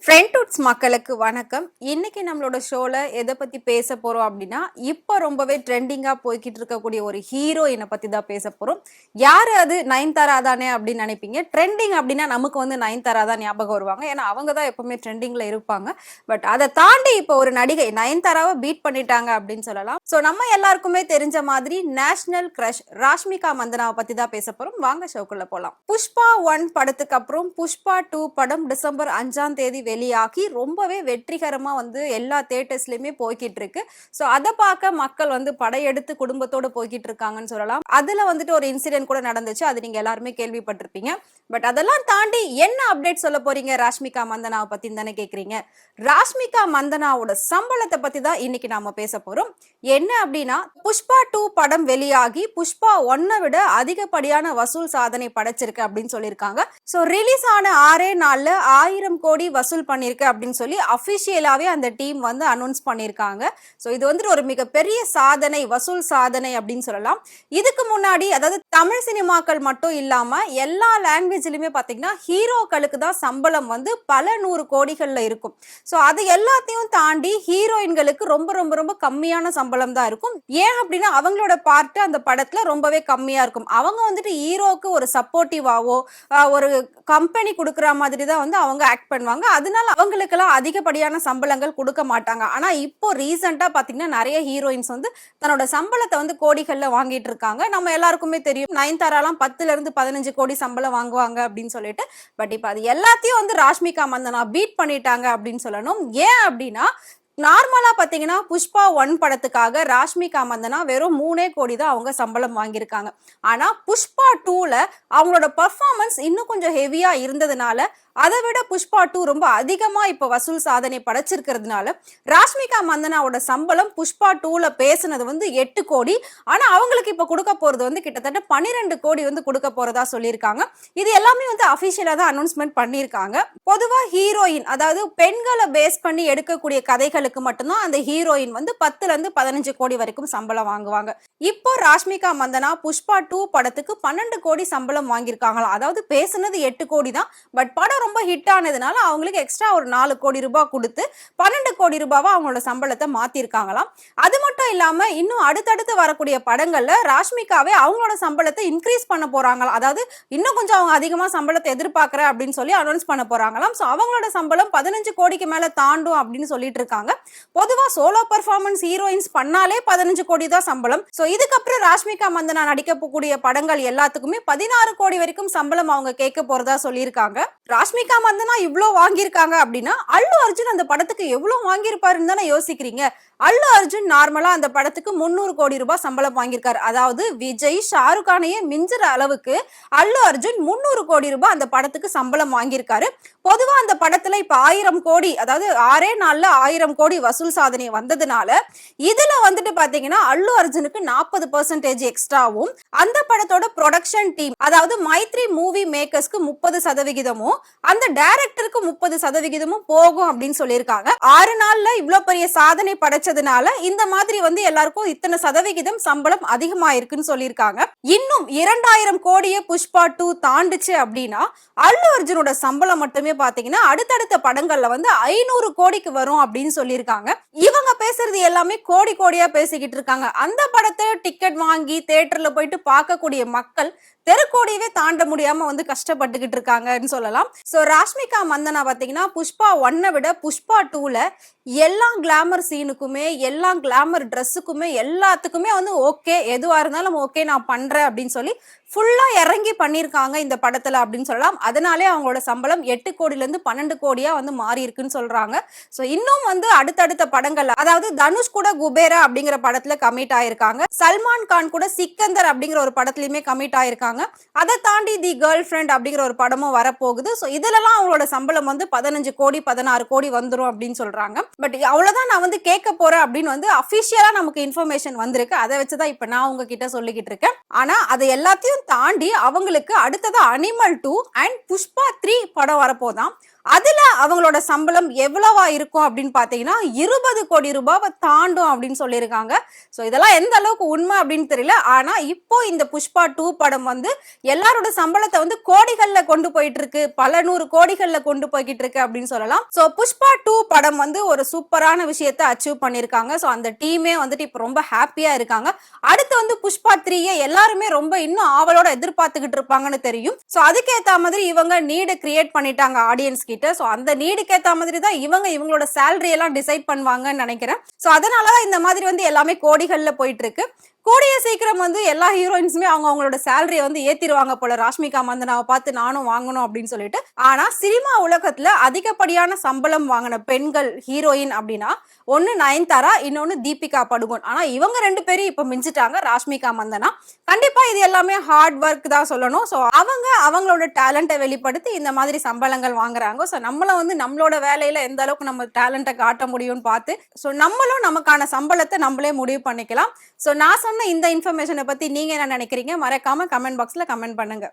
ஃப்ரெண்ட்வுட்ஸ் மக்களுக்கு வணக்கம். இன்னைக்கு நம்மளோட ஷோல எதை பத்தி பேச போறோம் அப்படின்னா, இப்ப ரொம்பவே ட்ரெண்டிங்கா போய்கிட்டு இருக்கக்கூடிய ஒரு ஹீரோயினை பத்தி தான் பேச போறோம். யாரு அது? நயன்தாரா தானே அப்படின்னு நினைப்பீங்க. ட்ரெண்டிங் அப்படின்னா நமக்கு நயன்தாரா தான் ஞாபகம் வருவாங்க. ஏன்னா அவங்க தான் எப்பவுமே ட்ரெண்டிங்ல இருப்பாங்க. பட் அதை தாண்டி இப்போ ஒரு நடிகை நயன்தாராவை பீட் பண்ணிட்டாங்க அப்படின்னு சொல்லலாம். ஸோ நம்ம எல்லாருக்குமே தெரிஞ்ச மாதிரி நேஷனல் கிரஷ் ராஷ்மிகா மந்தனாவை பத்தி தான் பேச போறோம். வாங்க ஷோக்குள்ள போலாம். புஷ்பா 1 படத்துக்கு அப்புறம் புஷ்பா 2 படம் டிசம்பர் 5ஆம் தேதி வெளியாகி ரொம்பவே வெற்றிகரமா எல்லா தியேட்டர்ஸ்லயுமே போய்கிட்டு இருக்கு. சோ அதை பார்க்க மக்கள் படையெடுத்து குடும்பத்தோட போய்கிட்டு இருக்காங்கன்னு சொல்லலாம். அதுல ஒரு இன்சிடென்ட் கூட நடந்துச்சு. அது நீங்க எல்லாருமே கேள்விப்பட்டிருப்பீங்க. பட் அதெல்லாம் தாண்டி என்ன அப்டேட் சொல்ல போறீங்க ராஷ்மிகா மந்தனாவை பத்தி தானே கேக்குறீங்க. ராஷ்மிகா மந்தனாவோட சம்பளத்தை பத்தி தான் இன்னைக்கு நாம பேச போறோம். என்ன அப்படின்னா, புஷ்பா 2 படம் வெளியாகி புஷ்பா 1 விட அதிகப்படியான வசூல் சாதனை படைச்சிருக்கு அப்படின்னு சொல்லியிருக்காங்க. சோ ரிலீஸ் ஆன 6 நாள்ல 1000 கோடி வசூல் பண்ணிருக்கு அப்படின்னு சொல்லி அபிஷியலாவே அந்த டீம் அனௌன்ஸ் பண்ணிருக்காங்க. சோ இது ஒரு மிகப்பெரிய சாதனை, வசூல் சாதனை அப்படின்னு சொல்லலாம். இதுக்கு முன்னாடி அதாவது தமிழ் சினிமாக்கள் மட்டும் இல்லாம எல்லா லாங்குவேஜ்லயுமே பாத்தீங்கன்னா ஹீரோக்களுக்கு தான் சம்பளம் பல 100 கோடிகள்ல இருக்கும். சோ அது எல்லாத்தையும் தாண்டி ஹீரோயின்களுக்கு ரொம்ப ரொம்ப ரொம்ப கம்மியான சம்பளம் தான் இருக்கும். ஏன் அப்படின்னா அவங்களோட பார்ட் அந்த படத்துல ரொம்பவே கம்மியா இருக்கும். அவங்க ஹீரோக்கு ஒரு சப்போர்ட்டிவாவோ ஒரு கம்பெனி கொடுக்குற மாதிரி தான் அவங்க ஆக்ட் பண்ணுவாங்க. அதனால அவங்களுக்கு எல்லாம் அதிகப்படியான சம்பளங்கள் கொடுக்க மாட்டாங்க. ஆனா இப்போ ரீசெண்டா பாத்தீங்கன்னா நிறைய ஹீரோயின்ஸ் தன்னோட சம்பளத்தை கோடிகள்ல வாங்கிட்டு இருக்காங்க. நம்ம எல்லாருக்குமே தெரியும் நயன்தாராலாம் 10ல இருந்து 15 கோடி சம்பளம் வாங்குவாங்க அப்படின்னு சொல்லிட்டு. பட் இப்ப அது எல்லாத்தையும் ராஷ்மிகா மந்தனா பீட் பண்ணிட்டாங்க அப்படின்னு சொல்லணும். ஏன் அப்படின்னா நார்மலா பாத்தீங்கன்னா புஷ்பா 1 படத்துக்காக ராஷ்மிகா மந்தனா வெறும் 3 கோடி தான் அவங்க சம்பளம் வாங்கியிருக்காங்க. ஆனா புஷ்பா 2ல அவங்களோட பெர்ஃபார்மன்ஸ் இன்னும் கொஞ்சம் ஹெவியா இருந்ததுனால அதை விட புஷ்பா 2 ரொம்ப அதிகமா இப்ப வசூல் சாதனை படைச்சிருக்கிறதுனால ராஷ்மிகா மந்தனாவோட சம்பளம் புஷ்பா 2ல பேசுனது 8 கோடி. ஆனா அவங்களுக்கு இப்ப கொடுக்க போறது கிட்டத்தட்ட 12 கோடி கொடுக்க போறதா சொல்லியிருக்காங்க. இது எல்லாமே அபிஷியலா தான் அனௌன்ஸ்மெண்ட் பண்ணியிருக்காங்க. பொதுவா ஹீரோயின் அதாவது பெண்களை பேஸ் பண்ணி எடுக்கக்கூடிய கதைகளுக்கு மட்டும்தான் அந்த ஹீரோயின் 10ல இருந்து 15 கோடி வரைக்கும் சம்பளம் வாங்குவாங்க. இப்போ ராஷ்மிகா மந்தனா புஷ்பா 2 படத்துக்கு 12 கோடி சம்பளம் வாங்கியிருக்காங்களா. அதாவது பேசுனது 8 கோடி தான். பட் படம் ரொம்ப ஹிட் ஆனதுனால அவங்களுக்கு எக்ஸ்ட்ரா ஒரு 4 கோடி ரூபாய் கொடுத்து 12 கோடி ரூபாவா அவங்களோட சம்பளத்தை மாத்திருக்காங்களாம். அது மட்டும் இல்லாம இன்னும் அடுத்தடுத்து வரக்கூடிய படங்கள்ல ராஷ்மிகாவே அவங்களோட சம்பளத்தை இன்க்ரீஸ் பண்ண போறாங்களா. அதாவது இன்னும் கொஞ்சம் அவங்க அதிகமா சம்பளத்தை எதிர்பார்க்கற அப்படின்னு சொல்லி அனௌன்ஸ் பண்ண போறாங்களாம். சோ அவங்களோட சம்பளம் 15 கோடிக்கு மேல தாண்டும் அப்படின்னு சொல்லிட்டு இருக்காங்க. பொதுவா சோலோ பெர்ஃபார்மன்ஸ் ஹீரோயின்ஸ் பண்ணாலே 15 கோடி தான் சம்பளம். சோ இதுக்கப்புறம் ராஷ்மிகா மந்தனா நடிக்கக்கூடிய படங்கள் எல்லாத்துக்குமே 16 கோடி வரைக்கும் சம்பளம் அவங்க கேட்க போறதா சொல்லியிருக்காங்க. ராஷ்மிகா மந்தனா இவ்ளோ வாங்கியிருக்காங்க அப்படின்னா அல்லு அர்ஜுன் அந்த படத்துக்கு எவ்வளவு வாங்கியிருப்பாருன்னு தானே யோசிக்கிறீங்க. அல்லு அர்ஜுன் நார்மலா அந்த படத்துக்கு 300 கோடி ரூபாய் சம்பளம் வாங்கியிருக்காரு. அதாவது விஜய் ஷாருக் கானையே மிஞ்சுற அளவுக்கு அல்லு அர்ஜுன் 300 கோடி ரூபாய் அந்த படத்துக்கு சம்பளம் வாங்கியிருக்காரு. பொதுவா அந்த படத்துல இப்ப 1000 கோடி அதாவது 6 நாள்ல 1000 கோடி வசூல் சாதனை வந்ததுனால இதுல பாத்தீங்கன்னா அல்லு அர்ஜுனுக்கு 40% எக்ஸ்ட்ராவும் அந்த படத்தோட ப்ரொடக்ஷன் டீம் அதாவது மைத்ரி மூவி மேக்கர்ஸ்க்கு 30% அந்த டைரக்டருக்கு 30% போகும் அப்படின்னு சொல்லியிருக்காங்க. 6 நாள்ல இவ்வளவு பெரிய சாதனை படைச்சதுனால இந்த மாதிரி எல்லாருக்கும் இத்தனை சதவிகிதம் சம்பளம் அதிகமா இருக்குன்னு சொல்லியிருக்காங்க. இன்னும் 2000 கோடியை புஷ்பா 2 தாண்டுச்சு அப்படின்னா அல்லு அர்ஜுனோட சம்பளம் மட்டுமே பாத்தீங்கன்னா அடுத்தடுத்த படங்கள்ல 500 கோடிக்கு வரும் அப்படின்னு சொல்லியிருக்காங்க. இவங்க பேசுறது எல்லாமே கோடி கோடியா பேசிக்கிட்டு இருக்காங்க. அந்த படத்தை டிக்கெட் வாங்கி தியேட்டர்ல போயிட்டு பார்க்கக்கூடிய மக்கள் தெருக்கோடியவே தாண்ட முடியாம கஷ்டப்பட்டுக்கிட்டு இருக்காங்கன்னு சொல்லலாம். சோ ராஷ்மிகா மந்தனா பாத்தீங்கன்னா புஷ்பா 1 விட புஷ்பா 2ல எல்லா கிளாமர் சீனுக்குமே எல்லா கிளாமர் ட்ரெஸ்ஸுக்குமே எல்லாத்துக்குமே ஓகே எதுவா இருந்தாலும் ஓகே நான் பண்றேன் அப்படின்னு சொல்லி ஃபுல்லா இறங்கி பண்ணிருக்காங்க இந்த படத்துல அப்படின்னு சொல்லலாம். அதனாலே அவங்களோட சம்பளம் 8 கோடில இருந்து 12 கோடியா மாறி இருக்குன்னு சொல்றாங்க. சோ இன்னும் அடுத்தடுத்த படங்கள் அதாவது தனுஷ் கூட குபேரா அப்படிங்கிற படத்துல கமிட் ஆயிருக்காங்க. சல்மான் கான் கூட சிக்கந்தர் அப்படிங்கிற ஒரு படத்துலயுமே கமிட் ஆயிருக்காங்க. அதை தாண்டி தி கேர்ள் ஃப்ரெண்ட் அப்படிங்கிற ஒரு படமும் வரப்போகுது. சோ இதுலலாம் அவங்களோட சம்பளம் 15 கோடி 16 கோடி வந்துரும் அப்படின்னு சொல்றாங்க. பட் அவ்வளவுதான் நான் கேட்க போறேன் அப்படின்னு அபிஷியலா நமக்கு இன்ஃபர்மேஷன் வந்திருக்கு. அதை வச்சுதான் இப்ப நான் உங்ககிட்ட சொல்லிக்கிட்டு இருக்கேன். ஆனா அது எல்லாத்தையும் தாண்டி அவங்களுக்கு அடுத்தது அனிமல் 2 அண்ட் புஷ்பா 3 படம் வரப்போதான். அதுல அவங்களோட சம்பளம் எவ்வளவா இருக்கும் அப்படின்னு பாத்தீங்கன்னா 20 கோடி ரூபாவை தாண்டும் அப்படின்னு சொல்லியிருக்காங்க. சோ இதெல்லாம் எந்த அளவுக்கு உண்மை அப்படின்னு தெரியல. ஆனா இப்போ இந்த புஷ்பா 2 படம் வந்து எல்லாரோட சம்பளத்தை வந்து கோடிகள்ல கொண்டு போயிட்டு இருக்கு, பல 100 கோடிகள்ல கொண்டு போய்கிட்டு இருக்கு அப்படின்னு சொல்லலாம். சோ புஷ்பா 2 படம் வந்து ஒரு சூப்பரான விஷயத்தை அச்சீவ் பண்ணிருக்காங்க. சோ அந்த டீமே வந்துட்டு இப்ப ரொம்ப ஹாப்பியா இருக்காங்க. அடுத்து வந்து புஷ்பா 3 எல்லாருமே ரொம்ப இன்னும் ஆவலோட எதிர்பார்த்துக்கிட்டு இருப்பாங்கன்னு தெரியும். சோ அதுக்கேத்த மாதிரி இவங்க நீடு கிரியேட் பண்ணிட்டாங்க ஆடியன்ஸ் கிட்ட. சோ அந்த நீடுக்கு ஏத்த மாதிரி தான் இவங்களோட சேலரி எல்லாம் டிசைட் பண்ணுவாங்கன்னு நினைக்கிறேன். சோ அதனாலதான் இந்த மாதிரி வந்து எல்லாமே கோடிகள்ல போயிட்டு இருக்கு. கூடிய சீக்கிரம் வந்து எல்லா ஹீரோயின்ஸுமே அவங்களோட சேலரியை வந்து ஏத்திடுவாங்க போல, ராஷ்மிகா மந்தனாவை பார்த்து நானும் வாங்கணும் அப்படின்னு சொல்லிட்டு. ஆனா சினிமா உலகத்துல அதிகப்படியான சம்பளம் வாங்கின பெண்கள் ஹீரோயின் அப்படின்னா ஒன்னு நயன்தாரா, இன்னொன்னு தீபிகா படுகோன். ஆனா இவங்க 2 பேரும் இப்ப மிஞ்சிட்டாங்க, ராஷ்மிகா மந்தனா. கண்டிப்பா இது எல்லாமே ஹார்ட் ஒர்க் தான் சொல்லணும். சோ அவங்களோட டேலண்ட்டை வெளிப்படுத்தி இந்த மாதிரி சம்பளங்கள் வாங்குறாங்க. சோ நம்மளும் வந்து நம்மளோட வேலையில எந்த அளவுக்கு நம்ம டேலண்ட்டை காட்ட முடியும்னு பார்த்து சோ நம்மளும் நமக்கான சம்பளத்தை நம்மளே முடிவு பண்ணிக்கலாம். சோ நான் சொன்ன இந்த இன்ஃபர்மேஷனை பத்தி நீங்க என்ன நினைக்கிறீங்க? மறக்காம கமெண்ட் பாக்ஸ்ல கமெண்ட் பண்ணுங்க.